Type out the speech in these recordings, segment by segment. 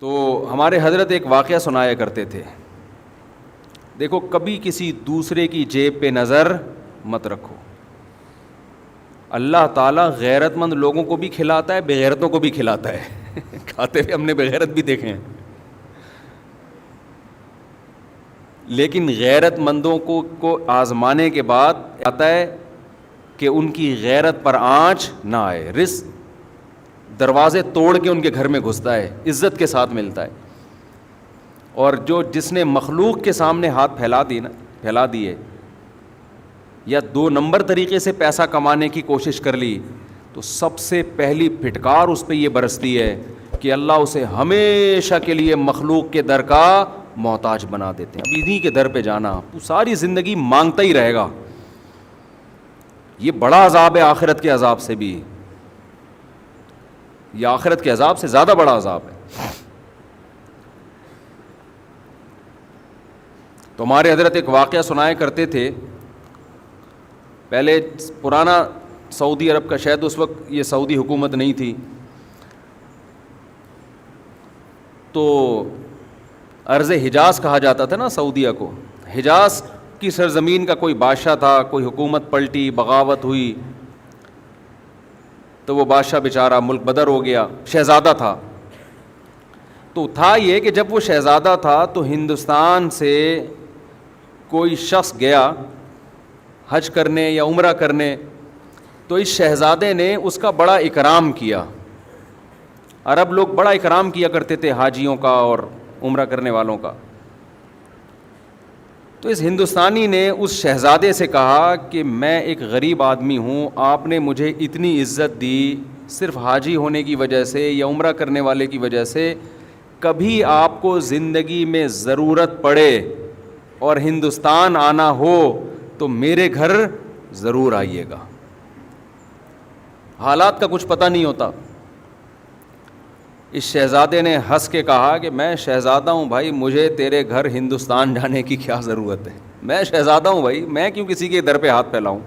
تو ہمارے حضرت ایک واقعہ سنایا کرتے تھے، دیکھو کبھی کسی دوسرے کی جیب پہ نظر مت رکھو. اللہ تعالیٰ غیرت مند لوگوں کو بھی کھلاتا ہے، بے غیرتوں کو بھی کھلاتا ہے. کھاتے ہوئے ہم نے بے غیرت بھی دیکھے ہیں، لیکن غیرت مندوں کو آزمانے کے بعد آتا ہے کہ ان کی غیرت پر آنچ نہ آئے. رزق دروازے توڑ کے ان کے گھر میں گھستا ہے، عزت کے ساتھ ملتا ہے. اور جس نے مخلوق کے سامنے ہاتھ پھیلا دیے یا 2 نمبر طریقے سے پیسہ کمانے کی کوشش کر لی، تو سب سے پہلی پھٹکار اس پہ یہ برستی ہے کہ اللہ اسے ہمیشہ کے لیے مخلوق کے در کا محتاج بنا دیتے ہیں. اب انہی کے در پہ جانا، تو ساری زندگی مانگتا ہی رہے گا. یہ بڑا عذاب ہے آخرت کے عذاب سے بھی، یہ آخرت کے عذاب سے زیادہ بڑا عذاب ہے. تو ہمارے حضرت ایک واقعہ سنایا کرتے تھے. پہلے پرانا سعودی عرب کا، شاید اس وقت یہ سعودی حکومت نہیں تھی، تو ارض حجاز کہا جاتا تھا نا سعودیہ کو. حجاز کی سرزمین کا کوئی بادشاہ تھا، کوئی حکومت پلٹی، بغاوت ہوئی، تو وہ بادشاہ بیچارہ ملک بدر ہو گیا. شہزادہ تھا. تو تھا یہ کہ جب وہ شہزادہ تھا تو ہندوستان سے کوئی شخص گیا حج کرنے یا عمرہ کرنے، تو اس شہزادے نے اس کا بڑا اکرام کیا. عرب لوگ بڑا اکرام کیا کرتے تھے حاجیوں کا اور عمرہ کرنے والوں کا. تو اس ہندوستانی نے اس شہزادے سے کہا کہ میں ایک غریب آدمی ہوں، آپ نے مجھے اتنی عزت دی صرف حاجی ہونے کی وجہ سے یا عمرہ کرنے والے کی وجہ سے، کبھی آپ کو زندگی میں ضرورت پڑے اور ہندوستان آنا ہو تو میرے گھر ضرور آئیے گا. حالات کا کچھ پتہ نہیں ہوتا. اس شہزادے نے ہنس کے کہا کہ میں شہزادہ ہوں بھائی، مجھے تیرے گھر ہندوستان جانے کی کیا ضرورت ہے، میں شہزادہ ہوں بھائی، میں کیوں کسی کے در پہ ہاتھ پھیلاؤں.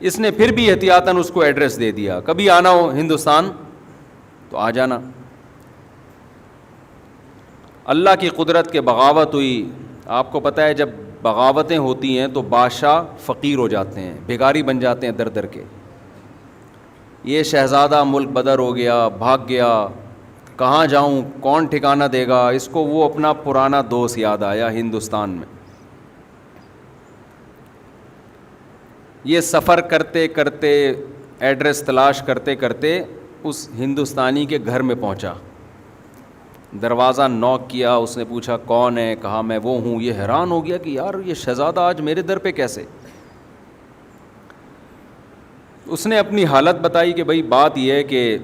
اس نے پھر بھی احتیاطاً اس کو ایڈریس دے دیا، کبھی آنا ہو ہندوستان تو آ جانا. اللہ کی قدرت کے بغاوت ہوئی. آپ کو پتہ ہے جب بغاوتیں ہوتی ہیں تو بادشاہ فقیر ہو جاتے ہیں، بھکاری بن جاتے ہیں در در کے. یہ شہزادہ ملک بدر ہو گیا، بھاگ گیا، کہاں جاؤں، کون ٹھکانہ دے گا. اس کو وہ اپنا پرانا دوست یاد آیا ہندوستان میں. یہ سفر کرتے کرتے، ایڈریس تلاش کرتے کرتے اس ہندوستانی کے گھر میں پہنچا. دروازہ نوک کیا، اس نے پوچھا کون ہے، کہا میں وہ ہوں. یہ حیران ہو گیا کہ یار یہ شہزادہ آج میرے در پہ کیسے. اس نے اپنی حالت بتائی کہ بھائی بات یہ ہے کہ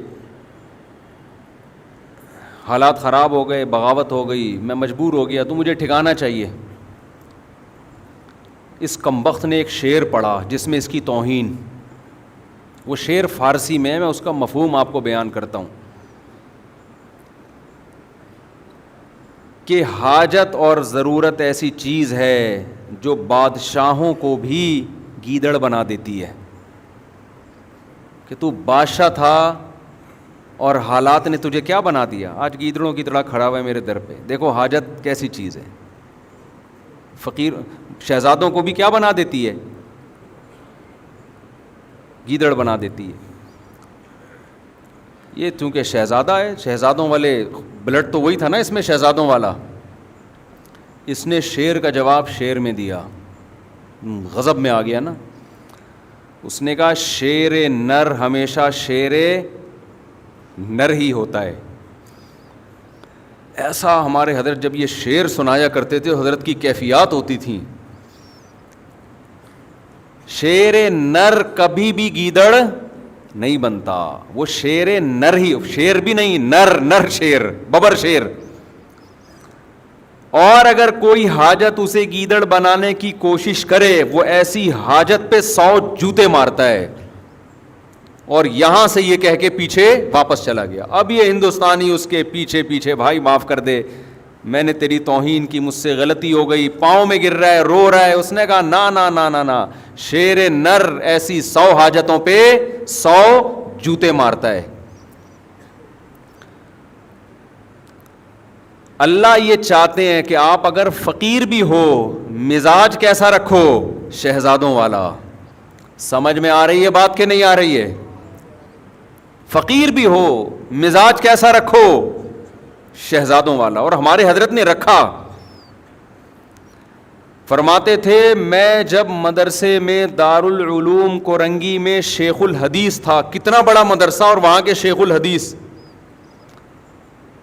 حالات خراب ہو گئے، بغاوت ہو گئی، میں مجبور ہو گیا، تو مجھے ٹھکانہ چاہیے. اس کمبخت نے ایک شعر پڑھا جس میں اس کی توہین. وہ شعر فارسی میں اس کا مفہوم آپ کو بیان کرتا ہوں کہ حاجت اور ضرورت ایسی چیز ہے جو بادشاہوں کو بھی گیدڑ بنا دیتی ہے. کہ تو بادشاہ تھا اور حالات نے تجھے کیا بنا دیا، آج گیدڑوں کی طرح کھڑا ہوا ہے میرے در پہ. دیکھو حاجت کیسی چیز ہے. فقیر شہزادوں کو بھی کیا بنا دیتی ہے، گیدڑ بنا دیتی ہے. یہ چونکہ شہزادہ ہے، شہزادوں والے بلڈ تو وہی تھا نا اس میں، شہزادوں والا. اس نے شیر کا جواب شیر میں دیا. غضب میں آ گیا نا. اس نے کہا شیر نر ہمیشہ شیر نر ہی ہوتا ہے. ایسا ہمارے حضرت جب یہ شعر سنایا کرتے تھے، حضرت کی کیفیات ہوتی تھیں. شیر نر کبھی بھی گیدڑ نہیں بنتا، وہ شیر نر ہی، شیر بھی نہیں، نر شیر، ببر شیر. اور اگر کوئی حاجت اسے گیدڑ بنانے کی کوشش کرے، وہ ایسی حاجت پہ 100 جوتے مارتا ہے. اور یہاں سے یہ کہہ کے پیچھے واپس چلا گیا. اب یہ ہندوستانی اس کے پیچھے پیچھے، بھائی معاف کر دے، میں نے تیری توہین کی، مجھ سے غلطی ہو گئی، پاؤں میں گر رہا ہے، رو رہا ہے. اس نے کہا نا نا نا نا نا، شیر نر ایسی 100 حاجتوں پہ 100 جوتے مارتا ہے. اللہ یہ چاہتے ہیں کہ آپ اگر فقیر بھی ہو مزاج کیسا رکھو؟ شہزادوں والا. سمجھ میں آ رہی ہے بات کہ نہیں آ رہی ہے؟ فقیر بھی ہو مزاج کیسا رکھو؟ شہزادوں والا. اور ہمارے حضرت نے رکھا. فرماتے تھے میں جب مدرسے میں دارالعلوم کورنگی میں شیخ الحدیث تھا, کتنا بڑا مدرسہ اور وہاں کے شیخ الحدیث,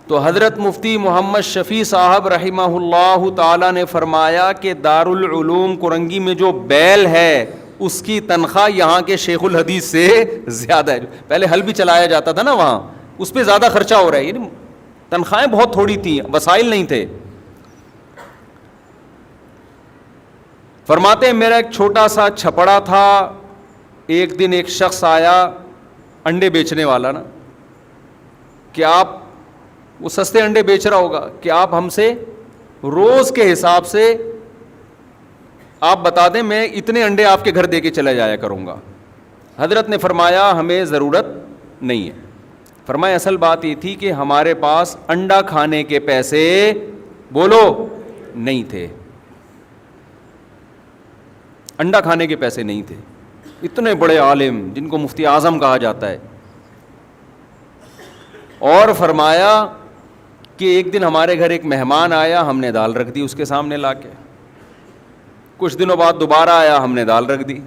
تو حضرت مفتی محمد شفیع صاحب رحمہ اللہ تعالی نے فرمایا کہ دارالعلوم کورنگی میں جو بیل ہے اس کی تنخواہ یہاں کے شیخ الحدیث سے زیادہ ہے. پہلے حل بھی چلایا جاتا تھا نا وہاں, اس پہ زیادہ خرچہ ہو رہا ہے, یعنی تنخواہیں بہت تھوڑی تھیں, وسائل نہیں تھے. فرماتے ہیں میرا ایک چھوٹا سا چھپڑا تھا, ایک دن ایک شخص آیا انڈے بیچنے والا نا, کہ آپ, وہ سستے انڈے بیچ رہا ہوگا, کہ آپ ہم سے روز کے حساب سے آپ بتا دیں میں اتنے انڈے آپ کے گھر دے کے چلا جایا کروں گا. حضرت نے فرمایا ہمیں ضرورت نہیں ہے. فرمایا اصل بات یہ تھی کہ ہمارے پاس انڈا کھانے کے پیسے بولو نہیں تھے, انڈا کھانے کے پیسے نہیں تھے. اتنے بڑے عالم جن کو مفتی اعظم کہا جاتا ہے. اور فرمایا کہ ایک دن ہمارے گھر ایک مہمان آیا, ہم نے دال رکھ دی اس کے سامنے لا کے. کچھ دنوں بعد دوبارہ آیا, ہم نے دال رکھ دی.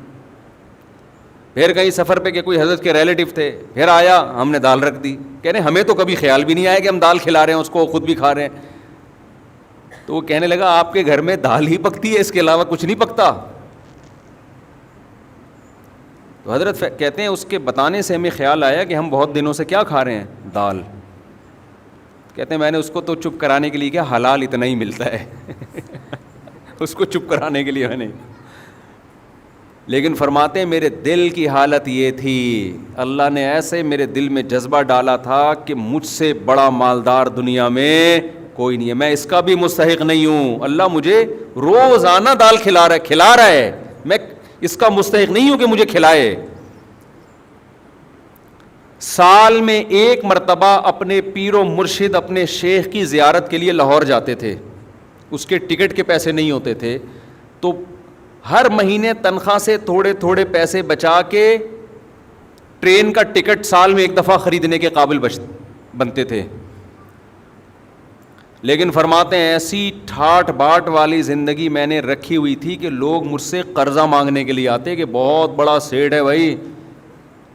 پھر کہیں سفر پہ کہ کوئی حضرت کے ریلیٹو تھے, پھر آیا, ہم نے دال رکھ دی. کہنے ہمیں تو کبھی خیال بھی نہیں آیا کہ ہم دال کھلا رہے ہیں اس کو, خود بھی کھا رہے ہیں. تو وہ کہنے لگا آپ کے گھر میں دال ہی پکتی ہے, اس کے علاوہ کچھ نہیں پکتا؟ تو حضرت کہتے ہیں اس کے بتانے سے ہمیں خیال آیا کہ ہم بہت دنوں سے کیا کھا رہے ہیں, دال. کہتے ہیں میں نے اس کو تو چپ کرانے کے لیے کیا, حلال اتنا ہی ملتا ہے اس کو چپ کرانے کے لیے میں نے. لیکن فرماتے ہیں میرے دل کی حالت یہ تھی, اللہ نے ایسے میرے دل میں جذبہ ڈالا تھا کہ مجھ سے بڑا مالدار دنیا میں کوئی نہیں ہے, میں اس کا بھی مستحق نہیں ہوں. اللہ مجھے روزانہ دال کھلا رہا ہے, میں اس کا مستحق نہیں ہوں کہ مجھے کھلائے. سال میں ایک مرتبہ اپنے پیر و مرشد اپنے شیخ کی زیارت کے لیے لاہور جاتے تھے. اس کے ٹکٹ کے پیسے نہیں ہوتے تھے, تو ہر مہینے تنخواہ سے تھوڑے تھوڑے پیسے بچا کے ٹرین کا ٹکٹ سال میں ایک دفعہ خریدنے کے قابل بنتے تھے. لیکن فرماتے ہیں ایسی ٹھاٹ باٹ والی زندگی میں نے رکھی ہوئی تھی کہ لوگ مجھ سے قرضہ مانگنے کے لیے آتے کہ بہت بڑا سیٹ ہے بھائی,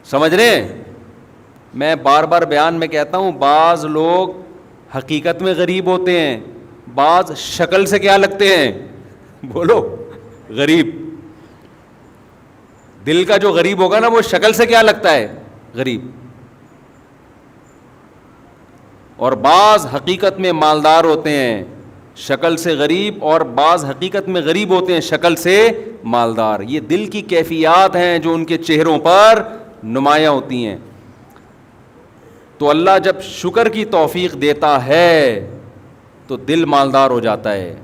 سمجھ رہے ہیں. میں بار بار بیان میں کہتا ہوں بعض لوگ حقیقت میں غریب ہوتے ہیں, بعض شکل سے کیا لگتے ہیں, بولو غریب. دل کا جو غریب ہوگا نا وہ شکل سے کیا لگتا ہے, غریب. اور بعض حقیقت میں مالدار ہوتے ہیں شکل سے غریب, اور بعض حقیقت میں غریب ہوتے ہیں شکل سے مالدار. یہ دل کی کیفیات ہیں جو ان کے چہروں پر نمایاں ہوتی ہیں. تو اللہ جب شکر کی توفیق دیتا ہے تو دل مالدار ہو جاتا ہے.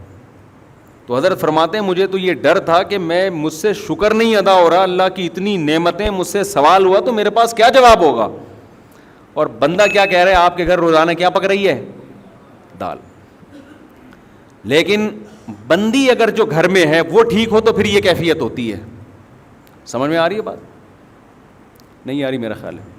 تو حضرت فرماتے ہیں مجھے تو یہ ڈر تھا کہ مجھ سے شکر نہیں ادا ہو رہا, اللہ کی اتنی نعمتیں, مجھ سے سوال ہوا تو میرے پاس کیا جواب ہوگا. اور بندہ کیا کہہ رہا ہے, آپ کے گھر روزانہ کیا پک رہی ہے, دال. لیکن بندی اگر جو گھر میں ہے وہ ٹھیک ہو تو پھر یہ کیفیت ہوتی ہے. سمجھ میں آ رہی ہے بات؟ نہیں آ رہی میرا خیال ہے.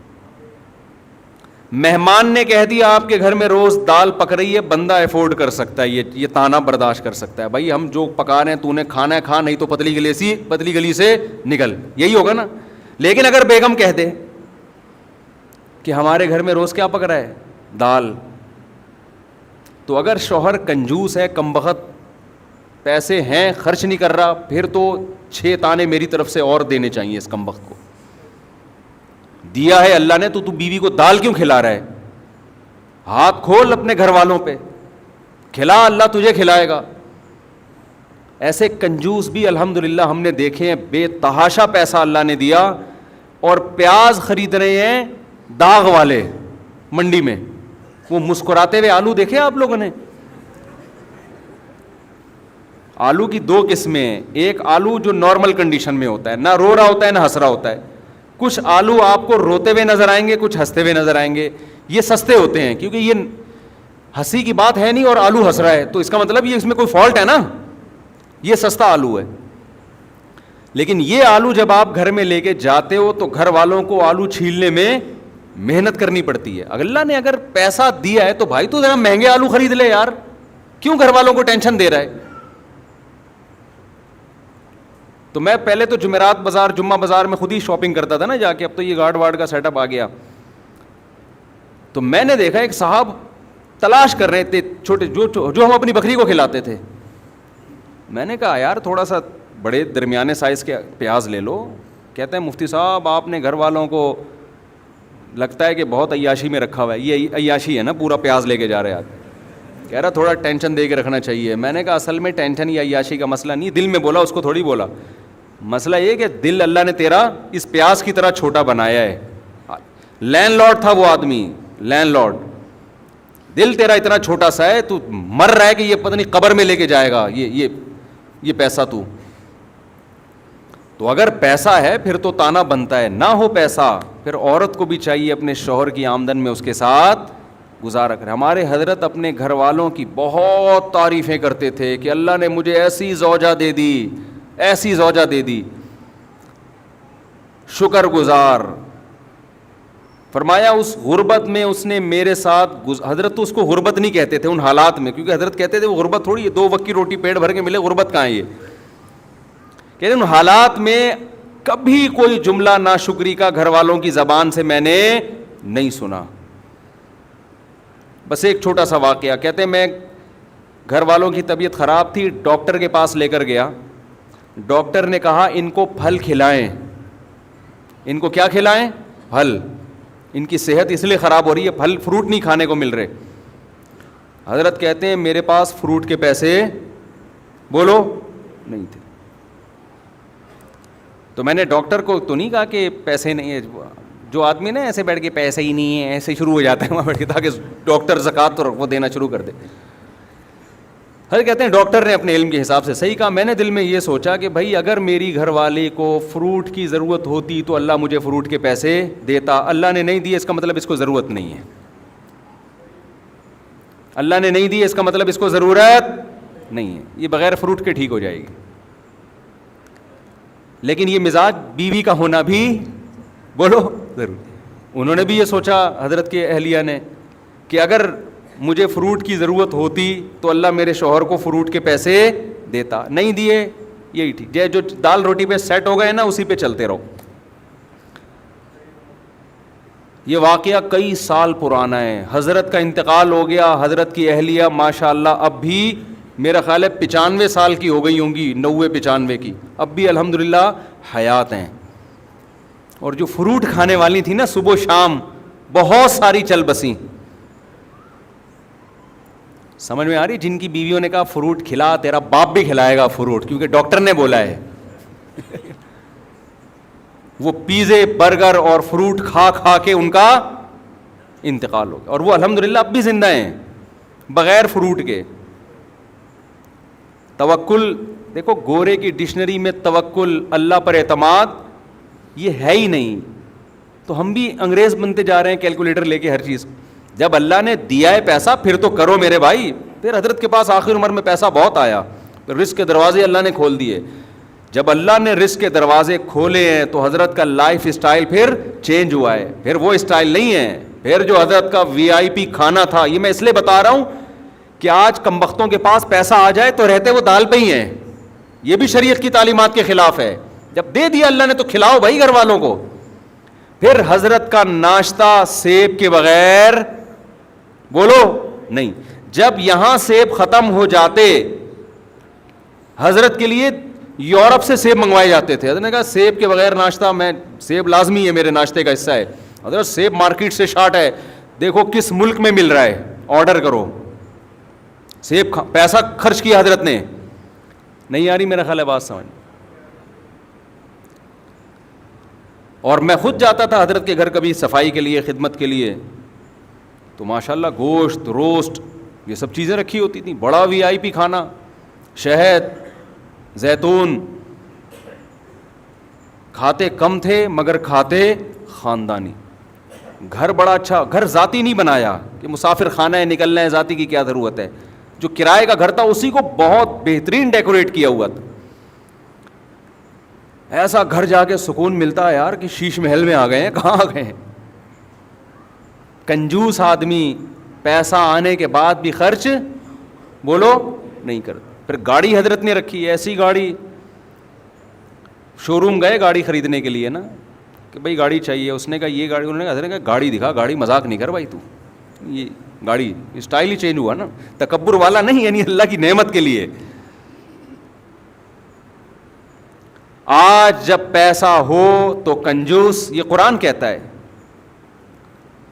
مہمان نے کہہ دیا آپ کے گھر میں روز دال پک رہی ہے, بندہ افورڈ کر سکتا ہے, یہ تانا برداشت کر سکتا ہے, بھائی ہم جو پکا رہے ہیں تو نے کھانا ہے کھا, نہیں تو پتلی گلی سے نکل, یہی ہوگا نا. لیکن اگر بیگم کہہ دے کہ ہمارے گھر میں روز کیا پک رہا ہے, دال, تو اگر شوہر کنجوس ہے, کم بخت پیسے ہیں, خرچ نہیں کر رہا, پھر تو 6 تانے میری طرف سے اور دینے چاہیے اس کم بخت کو. دیا ہے اللہ نے تو بیوی کو دال کیوں کھلا رہا ہے, ہاتھ کھول اپنے گھر والوں پہ, کھلا, اللہ تجھے کھلائے گا. ایسے کنجوس بھی الحمدللہ ہم نے دیکھے ہیں, بے تحاشا پیسہ اللہ نے دیا, اور پیاز خرید رہے ہیں داغ والے منڈی میں, وہ مسکراتے ہوئے آلو دیکھے آپ لوگوں نے. آلو کی 2 قسمیں ہیں, ایک آلو جو نارمل کنڈیشن میں ہوتا ہے, نہ رو رہا ہوتا ہے نہ ہنس رہا ہوتا ہے. کچھ آلو آپ کو روتے ہوئے نظر آئیں گے, کچھ ہنستے ہوئے نظر آئیں گے. یہ سستے ہوتے ہیں کیونکہ یہ ہنسی کی بات ہے نہیں اور آلو ہنس رہا ہے, تو اس کا مطلب یہ اس میں کوئی فالٹ ہے نا, یہ سستا آلو ہے. لیکن یہ آلو جب آپ گھر میں لے کے جاتے ہو تو گھر والوں کو آلو چھیلنے میں محنت کرنی پڑتی ہے. اللہ نے اگر پیسہ دیا ہے تو بھائی تو ذرا مہنگے آلو خرید لے یار, کیوں گھر والوں کو ٹینشن دے رہا ہے. تو میں پہلے تو جمعرات بازار, جمعہ بازار میں خود ہی شاپنگ کرتا تھا نا جا کے, اب تو یہ گارڈ وارڈ کا سیٹ اپ آ گیا. تو میں نے دیکھا ایک صاحب تلاش کر رہے تھے چھوٹے جو ہم اپنی بکری کو کھلاتے تھے. میں نے کہا یار تھوڑا سا بڑے درمیانے سائز کے پیاز لے لو. کہتے ہیں مفتی صاحب آپ نے گھر والوں کو لگتا ہے کہ بہت عیاشی میں رکھا ہوا ہے. یہ عیاشی ہے نا, پورا پیاز لے کے جا رہے ہیں آپ. کہہ رہا تھوڑا ٹینشن دے کے رکھنا چاہیے. میں نے کہا اصل میں ٹینشن یا عیاشی کا مسئلہ نہیں, دل میں بولا, اس کو تھوڑی بولا. مسئلہ یہ کہ دل اللہ نے تیرا اس پیاز کی طرح چھوٹا بنایا ہے. لینڈ لارڈ تھا وہ آدمی, لینڈ لارڈ, دل تیرا اتنا چھوٹا سا ہے, تو مر رہا ہے کہ یہ پتہ نہیں قبر میں لے کے جائے گا یہ پیسہ. تو اگر پیسہ ہے پھر تو تانا بنتا ہے, نہ ہو پیسہ پھر عورت کو بھی چاہیے اپنے شوہر کی آمدن میں اس کے ساتھ گزارا کرے. ہمارے حضرت اپنے گھر والوں کی بہت تعریفیں کرتے تھے کہ اللہ نے مجھے ایسی زوجہ دے دی, ایسی زوجہ دے دی, شکر گزار. فرمایا اس غربت میں اس نے میرے ساتھ, حضرت تو اس کو غربت نہیں کہتے تھے ان حالات میں, کیونکہ حضرت کہتے تھے وہ غربت تھوڑی ہے, 2 وقت کی روٹی پیٹ بھر کے ملے, غربت کہاں ہے یہ. کہتے ہیں ان حالات میں کبھی کوئی جملہ ناشکری کا گھر والوں کی زبان سے میں نے نہیں سنا. بس ایک چھوٹا سا واقعہ. کہتے ہیں میں گھر والوں کی طبیعت خراب تھی, ڈاکٹر کے پاس لے کر گیا. ڈاکٹر نے کہا ان کو پھل کھلائیں. ان کو کیا کھلائیں؟ پھل. ان کی صحت اس لیے خراب ہو رہی ہے, پھل فروٹ نہیں کھانے کو مل رہے. حضرت کہتے ہیں میرے پاس فروٹ کے پیسے بولو نہیں تھے. تو میں نے ڈاکٹر کو تو نہیں کہا کہ پیسے نہیں ہے, جو آدمی نا ایسے بیٹھ کے پیسے ہی نہیں ہے ایسے شروع ہو جاتا ہے وہاں بیٹھ کے, تاکہ ڈاکٹر زکوٰۃ تو وہ دینا شروع کر دے. حضرت کہتے ہیں ڈاکٹر نے اپنے علم کے حساب سے صحیح کہا. میں نے دل میں یہ سوچا کہ بھائی اگر میری گھر والے کو فروٹ کی ضرورت ہوتی تو اللہ مجھے فروٹ کے پیسے دیتا. اللہ نے نہیں دیے اس کا مطلب اس کو ضرورت نہیں ہے. اللہ نے نہیں دیے اس کا مطلب اس کو ضرورت نہیں ہے. یہ بغیر فروٹ کے ٹھیک ہو جائے گی. لیکن یہ مزاج بیوی کا ہونا بھی بولو ضرور. انہوں نے بھی یہ سوچا حضرت کے اہلیہ نے کہ اگر مجھے فروٹ کی ضرورت ہوتی تو اللہ میرے شوہر کو فروٹ کے پیسے دیتا. نہیں دیے, یہی ٹھیک ہے. جو دال روٹی پہ سیٹ ہو گئے نا اسی پہ چلتے رہو. یہ واقعہ کئی سال پرانا ہے. حضرت کا انتقال ہو گیا. حضرت کی اہلیہ ماشاء اللہ اب بھی میرا خیال ہے 95 سال کی ہو گئی ہوں گی, 90-95 کی, اب بھی الحمدللہ حیات ہیں. اور جو فروٹ کھانے والی تھی نا صبح شام بہت ساری چل بسیں. سمجھ میں آ رہی, جن کی بیویوں نے کہا فروٹ کھلا, تیرا باپ بھی کھلائے گا فروٹ کیونکہ ڈاکٹر نے بولا ہے. وہ پیزے برگر اور فروٹ کھا کھا کے ان کا انتقال ہو گیا, اور وہ الحمدللہ اب بھی زندہ ہیں بغیر فروٹ کے. توکل دیکھو, گورے کی ڈکشنری میں توکل, اللہ پر اعتماد, یہ ہے ہی نہیں. تو ہم بھی انگریز بنتے جا رہے ہیں کیلکولیٹر لے کے ہر چیز. جب اللہ نے دیا ہے پیسہ پھر تو کرو میرے بھائی. پھر حضرت کے پاس آخر عمر میں پیسہ بہت آیا, رزق کے دروازے اللہ نے کھول دیے. جب اللہ نے رزق کے دروازے کھولے ہیں تو حضرت کا لائف اسٹائل پھر چینج ہوا ہے. پھر وہ اسٹائل نہیں ہے. پھر جو حضرت کا VIP کھانا تھا, یہ میں اس لیے بتا رہا ہوں کہ آج کمبختوں کے پاس پیسہ آ جائے تو رہتے وہ دال پہ ہی ہیں. یہ بھی شریعت کی تعلیمات کے خلاف ہے. جب دے دیا اللہ نے تو کھلاؤ بھائی گھر والوں کو. پھر حضرت کا ناشتہ سیب کے بغیر بولو نہیں. جب یہاں سیب ختم ہو جاتے, حضرت کے لیے یورپ سے سیب منگوائے جاتے تھے. حضرت نے کہا سیب کے بغیر ناشتہ, میں سیب لازمی ہے میرے ناشتے کا حصہ ہے. حضرت سیب مارکیٹ سے شارٹ ہے, دیکھو کس ملک میں مل رہا ہے, آرڈر کرو. سیب پیسہ خرچ کیا حضرت نے. نہیں آ رہی میرا خیال ہے بات سمجھ. اور میں خود جاتا تھا حضرت کے گھر کبھی صفائی کے لیے, خدمت کے لیے, تو ماشاءاللہ گوشت, روسٹ, یہ سب چیزیں رکھی ہوتی تھیں. بڑا VIP کھانا, شہد, زیتون. کھاتے کم تھے مگر کھاتے خاندانی. گھر بڑا اچھا، گھر ذاتی نہیں بنایا کہ مسافر خانہ ہے نکلنا ہے، ذاتی کی کیا ضرورت ہے. جو کرائے کا گھر تھا اسی کو بہت بہترین ڈیکوریٹ کیا ہوا تھا. ایسا گھر جا کے سکون ملتا ہے یار کہ شیش محل میں آ گئے ہیں. کہاں آ گئے ہیں؟ کنجوس آدمی پیسہ آنے کے بعد بھی خرچ بولو نہیں کرتا. پھر گاڑی حضرت نے رکھی، ایسی گاڑی، شو روم گئے گاڑی خریدنے کے لیے نا کہ بھائی گاڑی چاہیے. اس نے کہا یہ گاڑی، انہوں نے کہا حضرت نے کہا گاڑی دکھا. گاڑی مذاق نہیں کر بھائی تو، یہ گاڑی اسٹائل ہی چینج ہوا نا، تکبر والا نہیں، یعنی اللہ کی نعمت کے لیے. آج جب پیسہ ہو تو کنجوس، یہ قرآن کہتا ہے،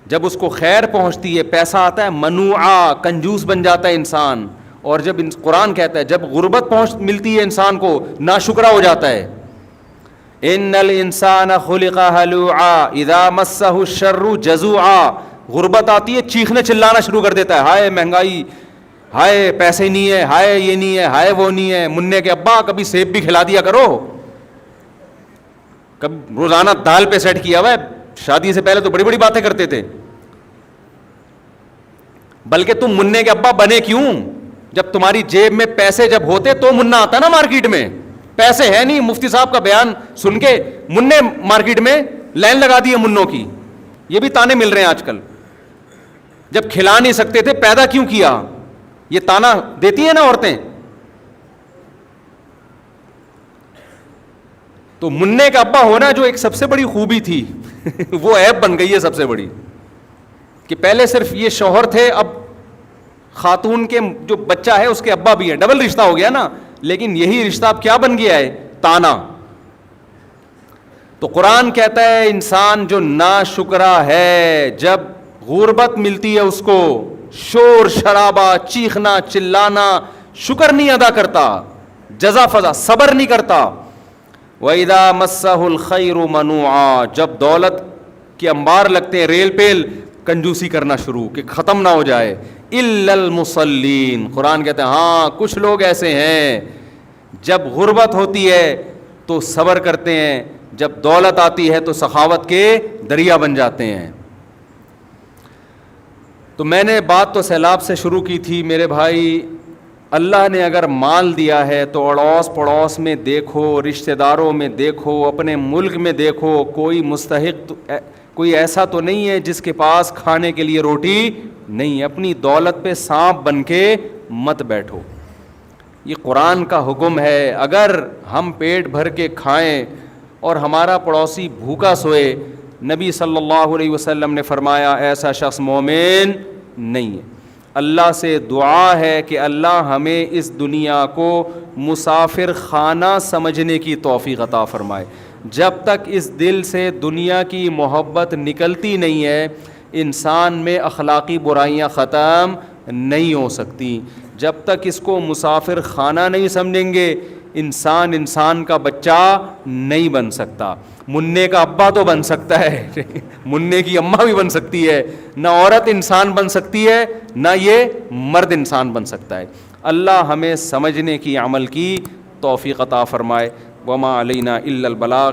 جب اس کو خیر پہنچتی ہے پیسہ آتا ہے منوعا، کنجوس بن جاتا ہے انسان. اور جب قرآن کہتا ہے جب غربت ملتی ہے انسان کو ناشکرا ہو جاتا ہے. ان الانسان خلق ہلوعا اذا مسہ الشر جزوعا. غربت آتی ہے چیخنے چلانا شروع کر دیتا ہے، ہائے مہنگائی، ہائے پیسے نہیں ہے، ہائے یہ نہیں ہے، ہائے وہ نہیں ہے. منع کے ابا کبھی سیب بھی کھلا دیا کرو، کبھی روزانہ دال پہ سیٹ کیا ہوا ہے. شادی سے پہلے تو بڑی بڑی باتیں کرتے تھے. بلکہ تم منع کے ابا بنے کیوں؟ جب تمہاری جیب میں پیسے جب ہوتے تو منع آتا نا مارکیٹ میں. پیسے ہے نہیں، مفتی صاحب کا بیان سن کے منع مارکیٹ میں لائن لگا دی ہے منوں کی. یہ بھی تانے مل رہے ہیں آج کل. جب کھلا نہیں سکتے تھے پیدا کیوں کیا؟ یہ تانا دیتی ہیں نا عورتیں. تو منع کا ابا ہونا جو ایک سب سے بڑی خوبی تھی وہ عیب بن گئی ہے سب سے بڑی، کہ پہلے صرف یہ شوہر تھے، اب خاتون کے جو بچہ ہے اس کے ابا بھی ہے. ڈبل رشتہ ہو گیا نا. لیکن یہی رشتہ اب کیا بن گیا ہے؟ تانا. تو قرآن کہتا ہے انسان جو ناشکرا ہے، جب غربت ملتی ہے اس کو شور شرابہ، چیخنا چلانا، شکر نہیں ادا کرتا، جزا فضا صبر نہیں کرتا. وَإِذَا مَسَّهُ الْخَيْرُ مَنُوعًا. جب دولت کے انبار لگتے ہیں ریل پیل، کنجوسی کرنا شروع کہ ختم نہ ہو جائے. إِلَّا الْمُصَلِّينَ. قرآن کہتے ہیں ہاں کچھ لوگ ایسے ہیں جب غربت ہوتی ہے تو صبر کرتے ہیں، جب دولت آتی ہے تو سخاوت کے دریا بن جاتے ہیں. تو میں نے بات تو سیلاب سے شروع کی تھی میرے بھائی. اللہ نے اگر مال دیا ہے تو اڑوس پڑوس میں دیکھو، رشتہ داروں میں دیکھو، اپنے ملک میں دیکھو، کوئی مستحق کوئی ایسا تو نہیں ہے جس کے پاس کھانے کے لیے روٹی نہیں. اپنی دولت پہ سانپ بن کے مت بیٹھو. یہ قرآن کا حکم ہے. اگر ہم پیٹ بھر کے کھائیں اور ہمارا پڑوسی بھوکا سوئے، نبی صلی اللہ علیہ وسلم نے فرمایا ایسا شخص مومن نہیں ہے. اللہ سے دعا ہے کہ اللہ ہمیں اس دنیا کو مسافر خانہ سمجھنے کی توفیق عطا فرمائے. جب تک اس دل سے دنیا کی محبت نکلتی نہیں ہے انسان میں اخلاقی برائیاں ختم نہیں ہو سکتی. جب تک اس کو مسافر خانہ نہیں سمجھیں گے انسان کا بچہ نہیں بن سکتا. منع کا ابا تو بن سکتا ہے منع کی اماں بھی بن سکتی ہے. نہ عورت انسان بن سکتی ہے نہ یہ مرد انسان بن سکتا ہے. اللہ ہمیں سمجھنے کی، عمل کی توفیق عطا فرمائے. وما علینا الا البلاغ.